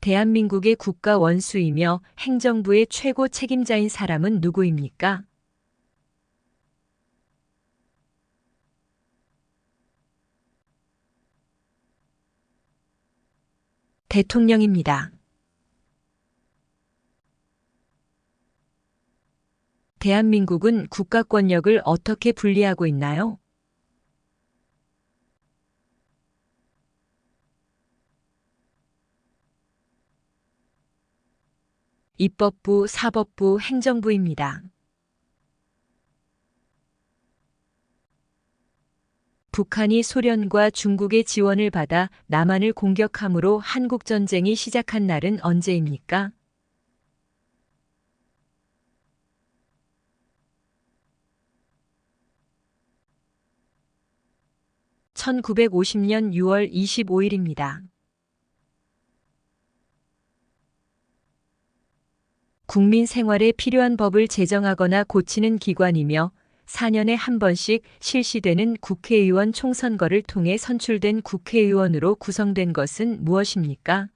대한민국의 국가 원수이며 행정부의 최고 책임자인 사람은 누구입니까? 대통령입니다. 대한민국은 국가 권력을 어떻게 분리하고 있나요? 입법부, 사법부, 행정부입니다. 북한이 소련과 중국의 지원을 받아 남한을 공격함으로 한국전쟁이 시작한 날은 언제입니까? 1950년 6월 25일입니다. 국민 생활에 필요한 법을 제정하거나 고치는 기관이며 4년에 한 번씩 실시되는 국회의원 총선거를 통해 선출된 국회의원으로 구성된 것은 무엇입니까?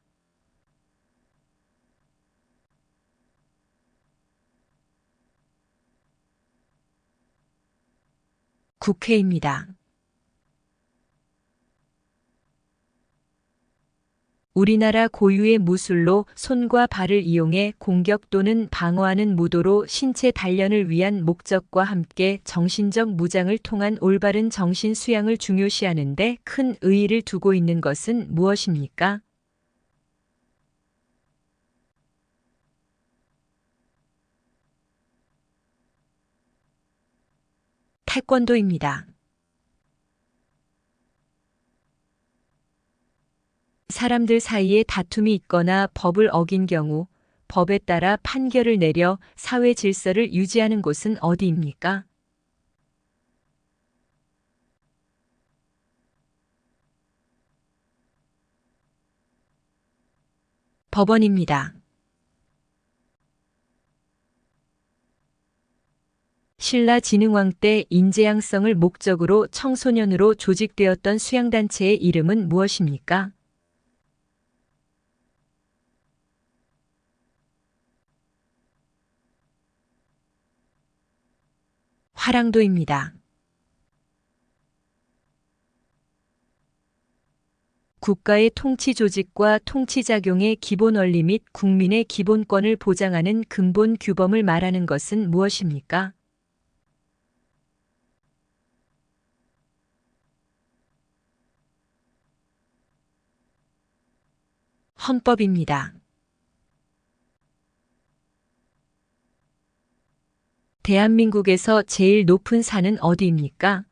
국회입니다. 우리나라 고유의 무술로 손과 발을 이용해 공격 또는 방어하는 무도로 신체 단련을 위한 목적과 함께 정신적 무장을 통한 올바른 정신 수양을 중요시하는 데 큰 의의를 두고 있는 것은 무엇입니까? 태권도입니다. 사람들 사이에 다툼이 있거나 법을 어긴 경우 법에 따라 판결을 내려 사회 질서를 유지하는 곳은 어디입니까? 법원입니다. 신라진흥왕 때 인재양성을 목적으로 청소년으로 조직되었던 수양단체의 이름은 무엇입니까? 화랑도입니다. 국가의 통치 조직과 통치작용의 기본 원리 및 국민의 기본권을 보장하는 근본 규범을 말하는 것은 무엇입니까? 헌법입니다. 대한민국에서 제일 높은 산은 어디입니까?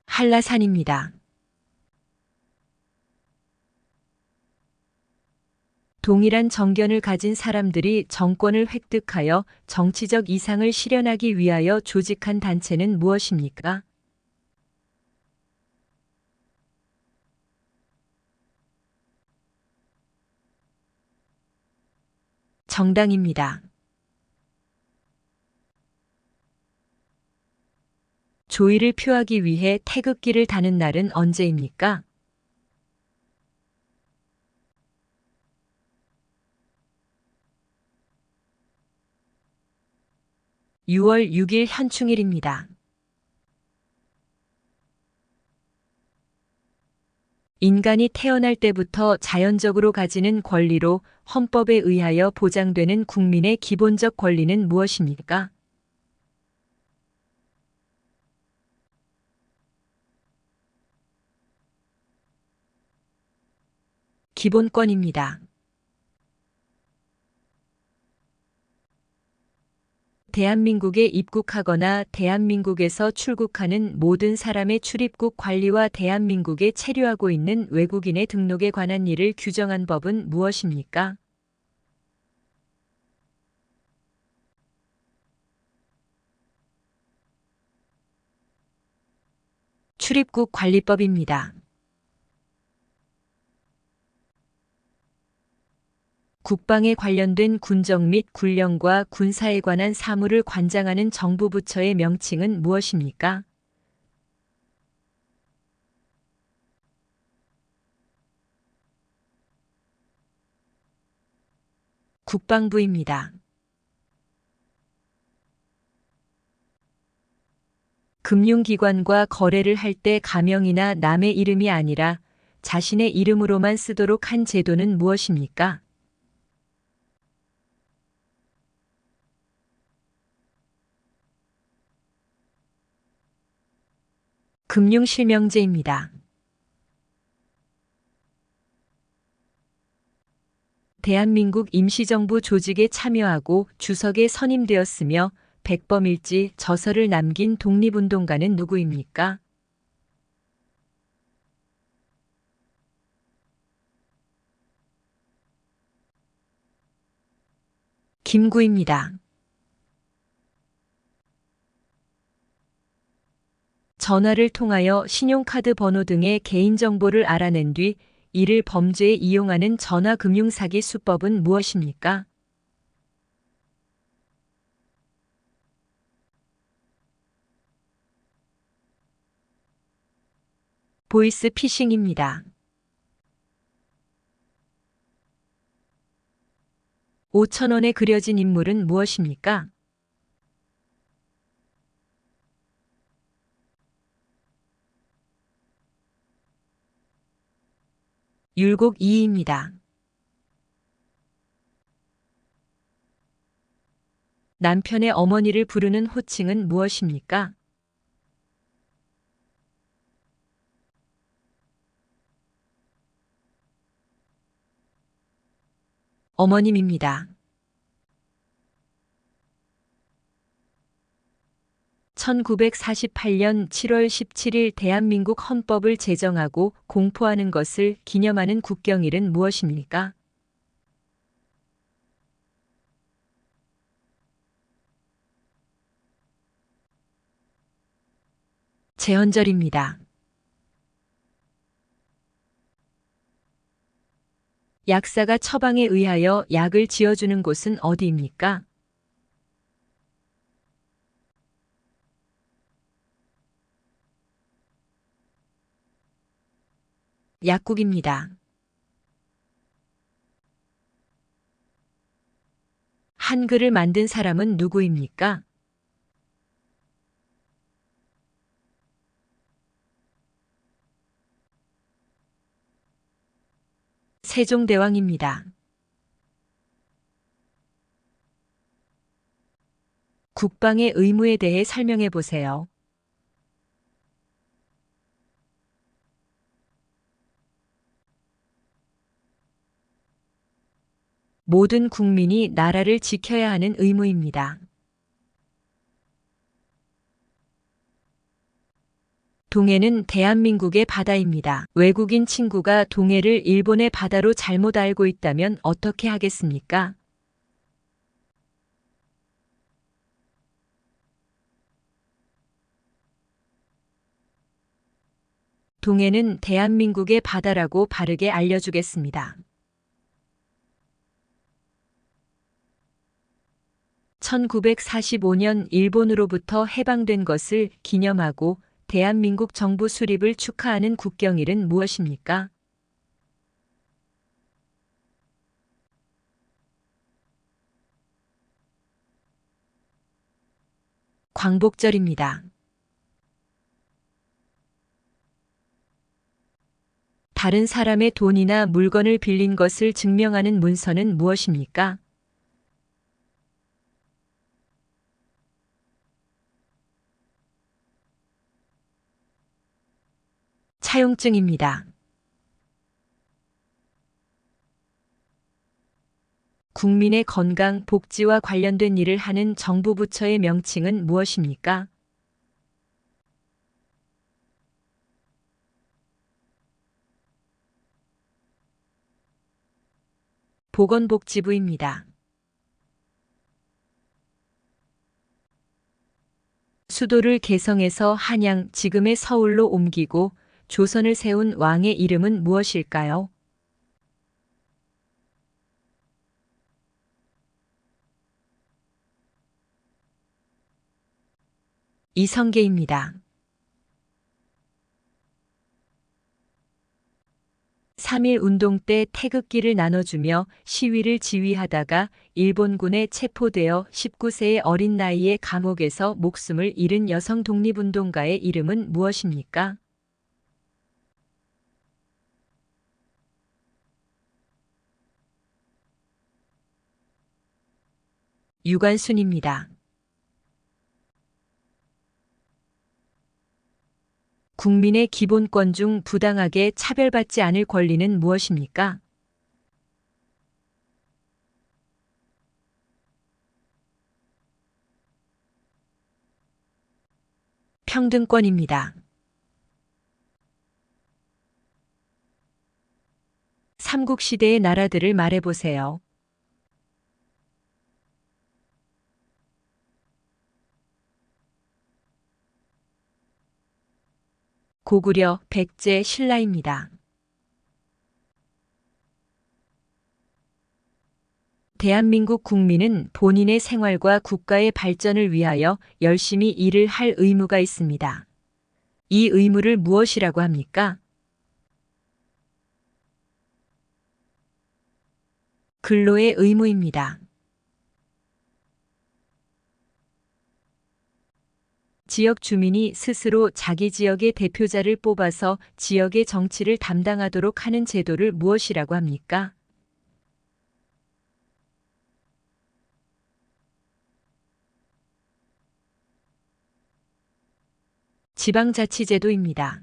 한라산입니다. 동일한 정견을 가진 사람들이 정권을 획득하여 정치적 이상을 실현하기 위하여 조직한 단체는 무엇입니까? 정당입니다. 조의를 표하기 위해 태극기를 다는 날은 언제입니까? 6월 6일 현충일입니다. 인간이 태어날 때부터 자연적으로 가지는 권리로 헌법에 의하여 보장되는 국민의 기본적 권리는 무엇입니까? 기본권입니다. 대한민국에 입국하거나 대한민국에서 출국하는 모든 사람의 출입국 관리와 대한민국에 체류하고 있는 외국인의 등록에 관한 일을 규정한 법은 무엇입니까? 출입국 관리법입니다. 국방에 관련된 군정 및 군령과 군사에 관한 사무를 관장하는 정부 부처의 명칭은 무엇입니까? 국방부입니다. 금융기관과 거래를 할 때 가명이나 남의 이름이 아니라 자신의 이름으로만 쓰도록 한 제도는 무엇입니까? 금융실명제입니다. 대한민국 임시정부 조직에 참여하고 주석에 선임되었으며 백범일지 저서를 남긴 독립운동가는 누구입니까? 김구입니다. 전화를 통하여 신용카드 번호 등의 개인정보를 알아낸 뒤 이를 범죄에 이용하는 전화금융사기 수법은 무엇입니까? 보이스 피싱입니다. 5,000원에 그려진 인물은 무엇입니까? 율곡 이이입니다. 남편의 어머니를 부르는 호칭은 무엇입니까? 어머님입니다. 1948년 7월 17일 대한민국 헌법을 제정하고 공포하는 것을 기념하는 국경일은 무엇입니까? 제헌절입니다. 약사가 처방에 의하여 약을 지어주는 곳은 어디입니까? 약국입니다. 한글을 만든 사람은 누구입니까? 세종대왕입니다. 국방의 의무에 대해 설명해 보세요. 모든 국민이 나라를 지켜야 하는 의무입니다. 동해는 대한민국의 바다입니다. 외국인 친구가 동해를 일본의 바다로 잘못 알고 있다면 어떻게 하겠습니까? 동해는 대한민국의 바다라고 바르게 알려주겠습니다. 1945년 일본으로부터 해방된 것을 기념하고 대한민국 정부 수립을 축하하는 국경일은 무엇입니까? 광복절입니다. 다른 사람의 돈이나 물건을 빌린 것을 증명하는 문서는 무엇입니까? 차용증입니다. 국민의 건강, 복지와 관련된 일을 하는 정부 부처의 명칭은 무엇입니까? 보건복지부입니다. 수도를 개성에서 한양, 지금의 서울로 옮기고 조선을 세운 왕의 이름은 무엇일까요? 이성계입니다. 3.1 운동 때 태극기를 나눠주며 시위를 지휘하다가 일본군에 체포되어 19세의 어린 나이에 감옥에서 목숨을 잃은 여성 독립운동가의 이름은 무엇입니까? 유관순입니다. 국민의 기본권 중 부당하게 차별받지 않을 권리는 무엇입니까? 평등권입니다. 삼국시대의 나라들을 말해보세요. 고구려, 백제, 신라입니다. 대한민국 국민은 본인의 생활과 국가의 발전을 위하여 열심히 일을 할 의무가 있습니다. 이 의무를 무엇이라고 합니까? 근로의 의무입니다. 지역 주민이 스스로 자기 지역의 대표자를 뽑아서 지역의 정치를 담당하도록 하는 제도를 무엇이라고 합니까? 지방자치제도입니다.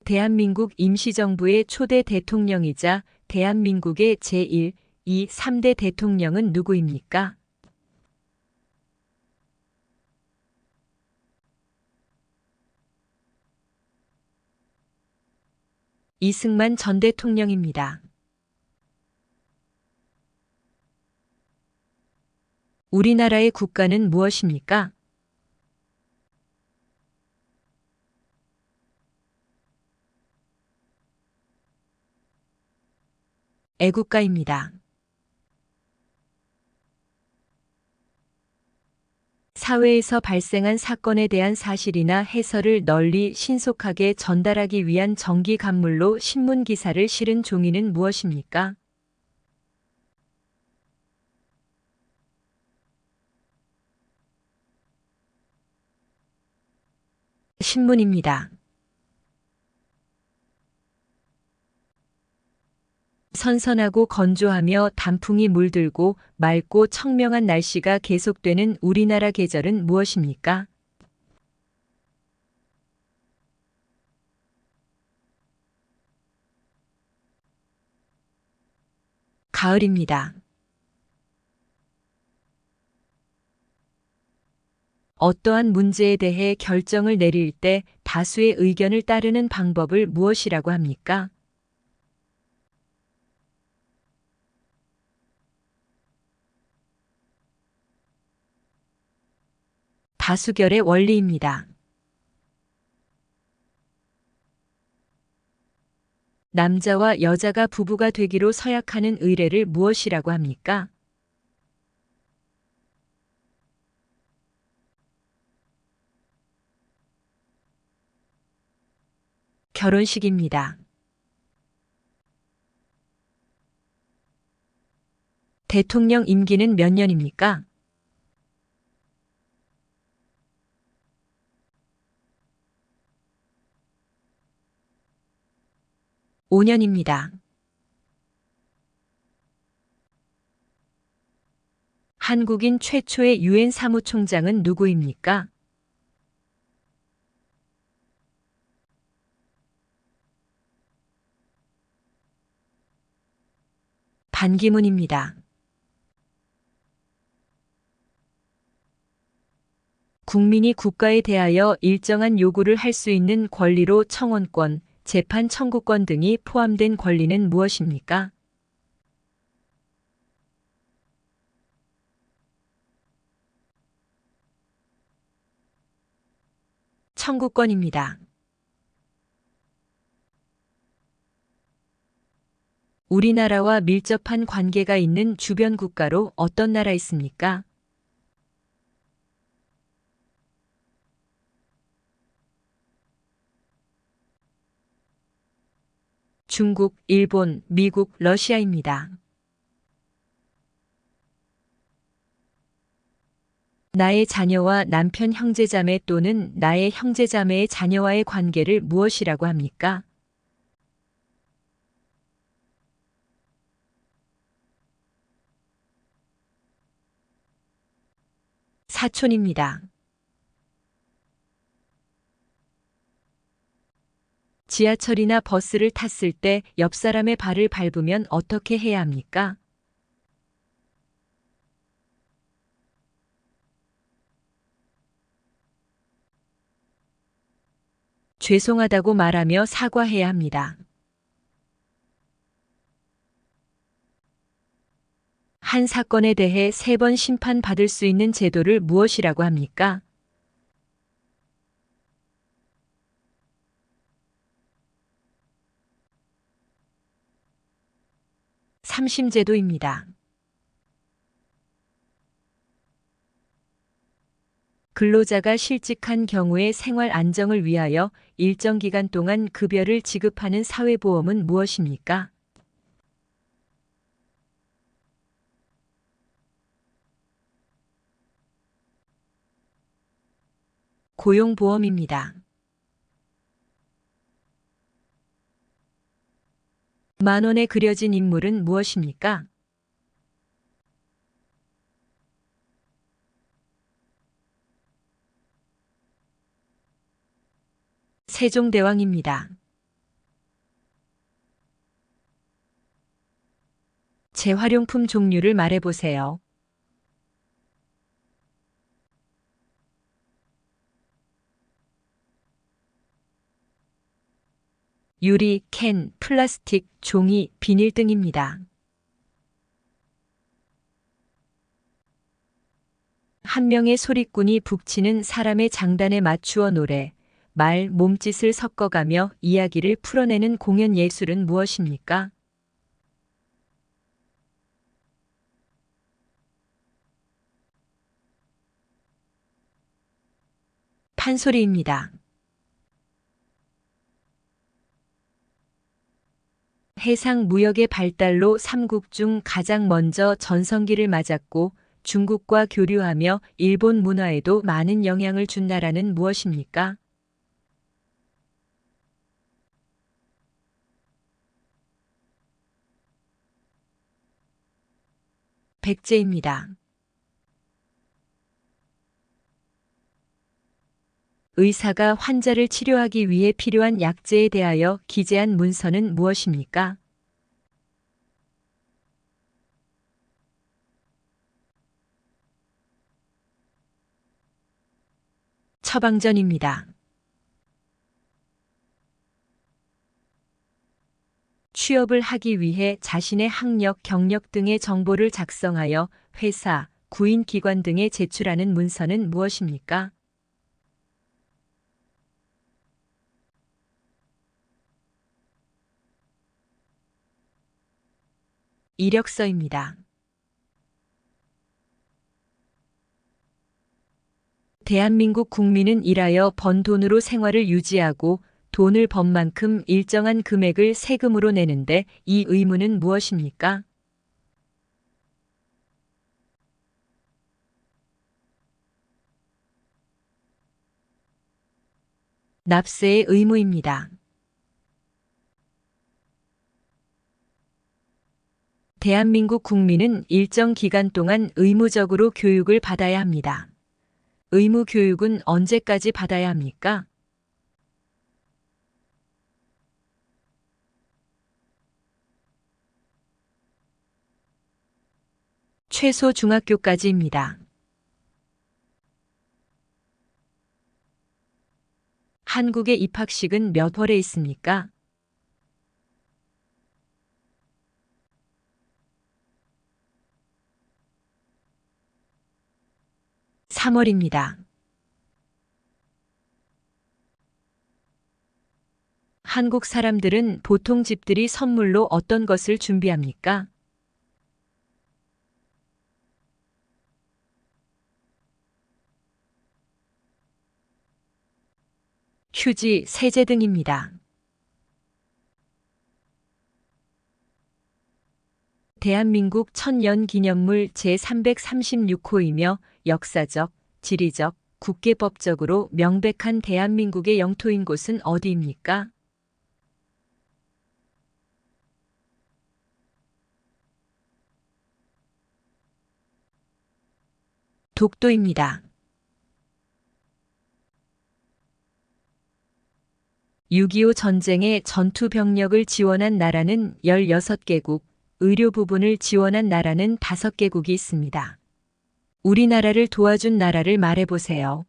대한민국 임시정부의 초대 대통령이자 대한민국의 제1, 2, 3대 대통령은 누구입니까? 이승만 전 대통령입니다. 우리나라의 국가는 무엇입니까? 애국가입니다. 사회에서 발생한 사건에 대한 사실이나 해설을 널리 신속하게 전달하기 위한 정기 간물로 신문 기사를 실은 종이는 무엇입니까? 신문입니다. 선선하고 건조하며 단풍이 물들고 맑고 청명한 날씨가 계속되는 우리나라 계절은 무엇입니까? 가을입니다. 어떠한 문제에 대해 결정을 내릴 때 다수의 의견을 따르는 방법을 무엇이라고 합니까? 다수결의 원리입니다. 남자와 여자가 부부가 되기로 서약하는 의례를 무엇이라고 합니까? 결혼식입니다. 대통령 임기는 몇 년입니까? 5년입니다. 한국인 최초의 유엔 사무총장은 누구입니까? 반기문입니다. 국민이 국가에 대하여 일정한 요구를 할 수 있는 권리로 청원권, 재판 청구권 등이 포함된 권리는 무엇입니까? 청구권입니다. 우리나라와 밀접한 관계가 있는 주변 국가로 어떤 나라 있습니까? 중국, 일본, 미국, 러시아입니다. 나의 자녀와 남편 형제자매 또는 나의 형제자매의 자녀와의 관계를 무엇이라고 합니까? 사촌입니다. 지하철이나 버스를 탔을 때 옆 사람의 발을 밟으면 어떻게 해야 합니까? 죄송하다고 말하며 사과해야 합니다. 한 사건에 대해 3번 심판받을 수 있는 제도를 무엇이라고 합니까? 삼심제도입니다. 근로자가 실직한 경우의 생활 안정을 위하여 일정 기간 동안 급여를 지급하는 사회보험은 무엇입니까? 고용보험입니다. 만원에 그려진 인물은 무엇입니까? 세종대왕입니다. 재활용품 종류를 말해보세요. 유리, 캔, 플라스틱, 종이, 비닐 등입니다. 한 명의 소리꾼이 북치는 사람의 장단에 맞추어 노래, 말, 몸짓을 섞어가며 이야기를 풀어내는 공연 예술은 무엇입니까? 판소리입니다. 해상 무역의 발달로 삼국 중 가장 먼저 전성기를 맞았고 중국과 교류하며 일본 문화에도 많은 영향을 준 나라는 무엇입니까? 백제입니다. 의사가 환자를 치료하기 위해 필요한 약재에 대하여 기재한 문서는 무엇입니까? 처방전입니다. 취업을 하기 위해 자신의 학력, 경력 등의 정보를 작성하여 회사, 구인기관 등에 제출하는 문서는 무엇입니까? 이력서입니다. 대한민국 국민은 일하여 번 돈으로 생활을 유지하고 돈을 번 만큼 일정한 금액을 세금으로 내는데 이 의무는 무엇입니까? 납세의 의무입니다. 대한민국 국민은 일정 기간 동안 의무적으로 교육을 받아야 합니다. 의무 교육은 언제까지 받아야 합니까? 최소 중학교까지입니다. 한국의 입학식은 몇 월에 있습니까? 3월입니다. 한국 사람들은 보통 집들이 선물로 어떤 것을 준비합니까? 휴지, 세제 등입니다. 대한민국 천년기념물 제336호이며 역사적, 지리적, 국계법적으로 명백한 대한민국의 영토인 곳은 어디입니까? 독도입니다. 6.25 전쟁의 전투 병력을 지원한 나라는 16개국, 의료 부분을 지원한 나라는 5개국이 있습니다. 우리나라를 도와준 나라를 말해보세요.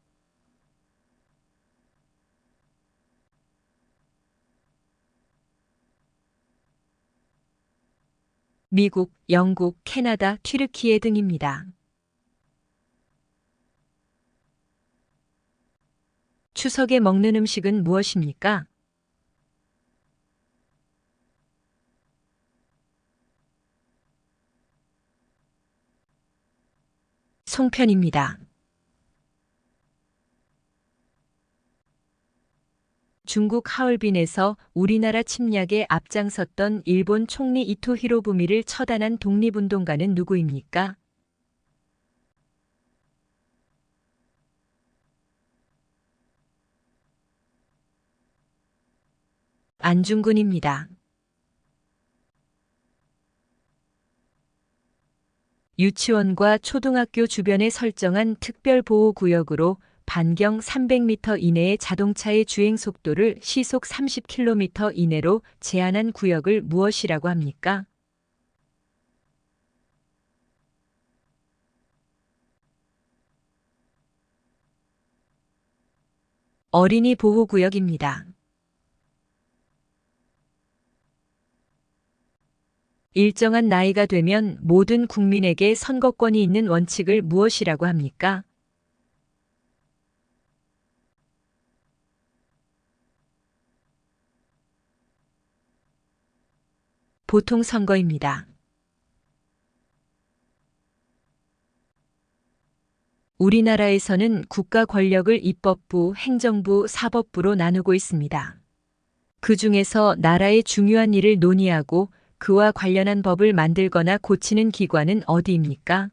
미국, 영국, 캐나다, 튀르키예 등입니다. 추석에 먹는 음식은 무엇입니까? 송편입니다. 중국 하얼빈에서 우리나라 침략에 앞장섰던 일본 총리 이토 히로부미를 처단한 독립운동가는 누구입니까? 안중근입니다. 유치원과 초등학교 주변에 설정한 특별보호구역으로 반경 300m 이내의 자동차의 주행 속도를 시속 30km 이내로 제한한 구역을 무엇이라고 합니까? 어린이 보호구역입니다. 일정한 나이가 되면 모든 국민에게 선거권이 있는 원칙을 무엇이라고 합니까? 보통선거입니다. 우리나라에서는 국가 권력을 입법부, 행정부, 사법부로 나누고 있습니다. 그 중에서 나라의 중요한 일을 논의하고 그와 관련한 법을 만들거나 고치는 기관은 어디입니까?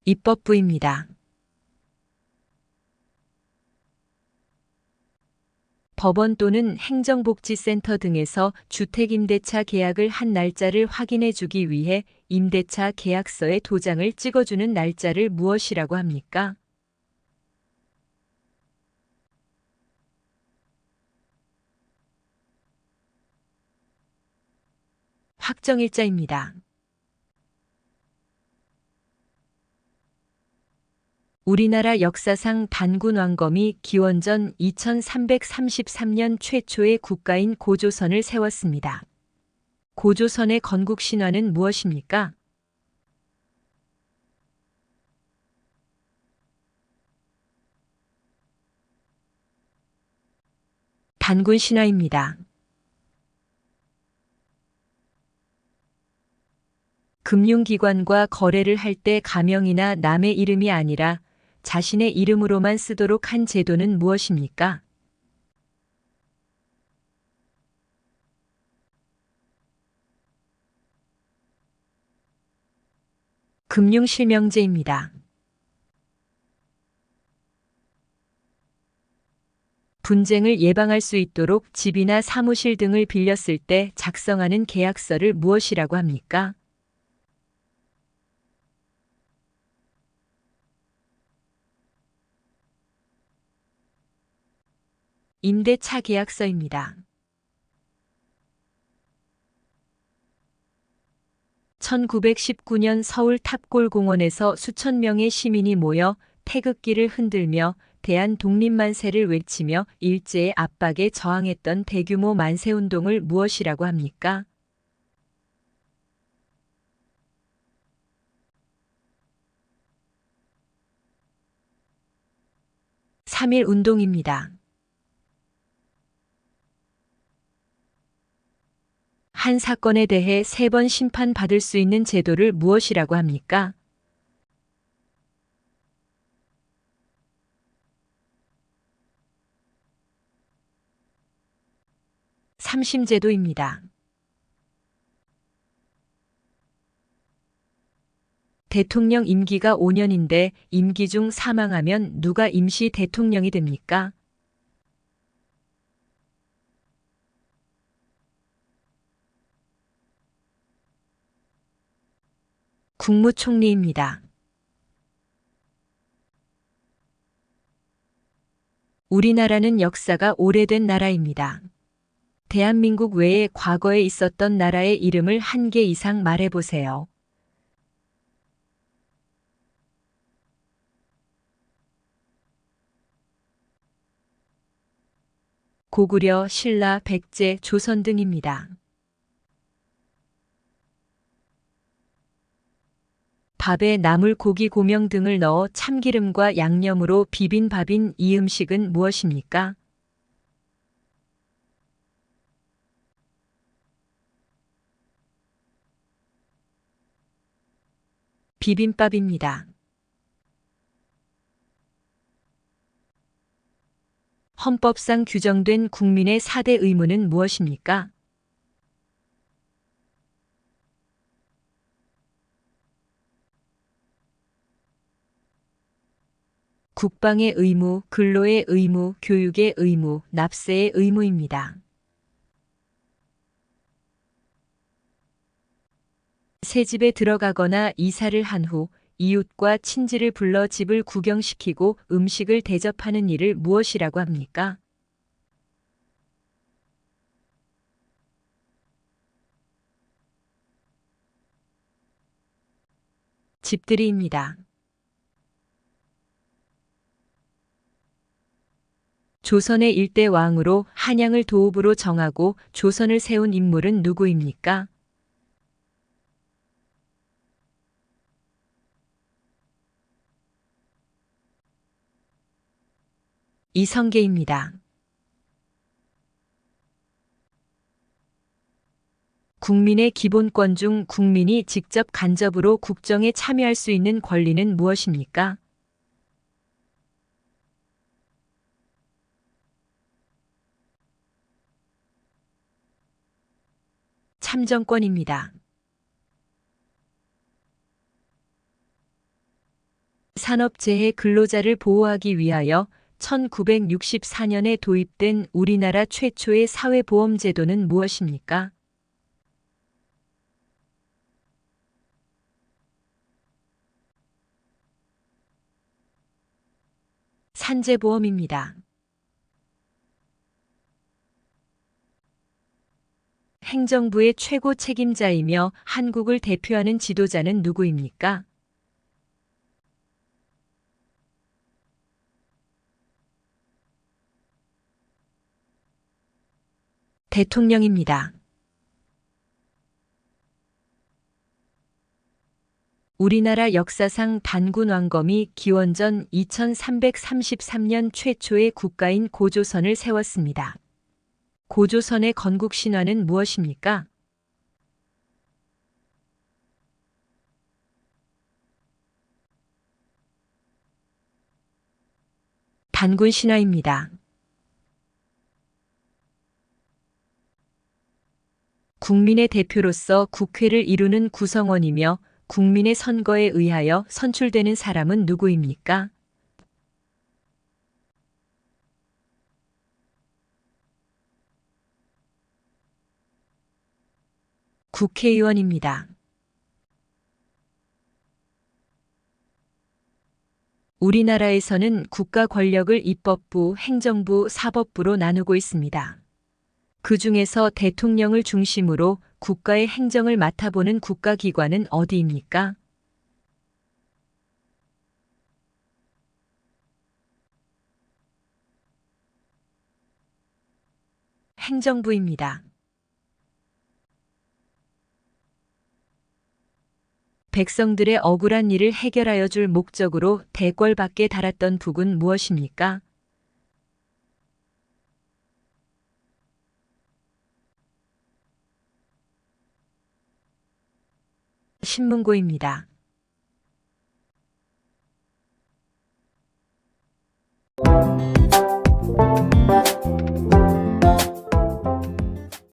입법부입니다. 법원 또는 행정복지센터 등에서 주택임대차 계약을 한 날짜를 확인해 주기 위해 임대차 계약서에 도장을 찍어주는 날짜를 무엇이라고 합니까? 확정일자입니다. 우리나라 역사상 단군 왕검이 기원전 2333년 최초의 국가인 고조선을 세웠습니다. 고조선의 건국 신화는 무엇입니까? 단군 신화입니다. 금융기관과 거래를 할 때 가명이나 남의 이름이 아니라 자신의 이름으로만 쓰도록 한 제도는 무엇입니까? 금융실명제입니다. 분쟁을 예방할 수 있도록 집이나 사무실 등을 빌렸을 때 작성하는 계약서를 무엇이라고 합니까? 임대차 계약서입니다. 1919년 서울 탑골공원에서 수천 명의 시민이 모여 태극기를 흔들며 대한 독립만세를 외치며 일제의 압박에 저항했던 대규모 만세운동을 무엇이라고 합니까? 3.1 운동입니다. 한 사건에 대해 3번 심판받을 수 있는 제도를 무엇이라고 합니까? 삼심제도입니다. 대통령 임기가 5년인데 임기 중 사망하면 누가 임시 대통령이 됩니까? 국무총리입니다. 우리나라는 역사가 오래된 나라입니다. 대한민국 외에 과거에 있었던 나라의 이름을 한 개 이상 말해보세요. 고구려, 신라, 백제, 조선 등입니다. 밥에 나물, 고기, 고명 등을 넣어 참기름과 양념으로 비빈 밥인 이 음식은 무엇입니까? 비빔밥입니다. 헌법상 규정된 국민의 4대 의무는 무엇입니까? 국방의 의무, 근로의 의무, 교육의 의무, 납세의 의무입니다. 새 집에 들어가거나 이사를 한 후 이웃과 친지를 불러 집을 구경시키고 음식을 대접하는 일을 무엇이라고 합니까? 집들이입니다. 조선의 일대 왕으로 한양을 도읍으로 정하고 조선을 세운 인물은 누구입니까? 이성계입니다. 국민의 기본권 중 국민이 직접 간접으로 국정에 참여할 수 있는 권리는 무엇입니까? 참정권입니다. 산업재해 근로자를 보호하기 위하여 1964년에 도입된 우리나라 최초의 사회보험제도는 무엇입니까? 산재보험입니다. 행정부의 최고 책임자이며 한국을 대표하는 지도자는 누구입니까? 대통령입니다. 우리나라 역사상 단군 왕검이 기원전 2333년 최초의 국가인 고조선을 세웠습니다. 고조선의 건국 신화는 무엇입니까? 단군 신화입니다. 국민의 대표로서 국회를 이루는 구성원이며 국민의 선거에 의하여 선출되는 사람은 누구입니까? 국회의원입니다. 우리나라에서는 국가 권력을 입법부, 행정부, 사법부로 나누고 있습니다. 그 중에서 대통령을 중심으로 국가의 행정을 맡아보는 국가기관은 어디입니까? 행정부입니다. 백성들의 억울한 일을 해결하여 줄 목적으로 대궐 밖에 달았던 북은 무엇입니까? 신문고입니다.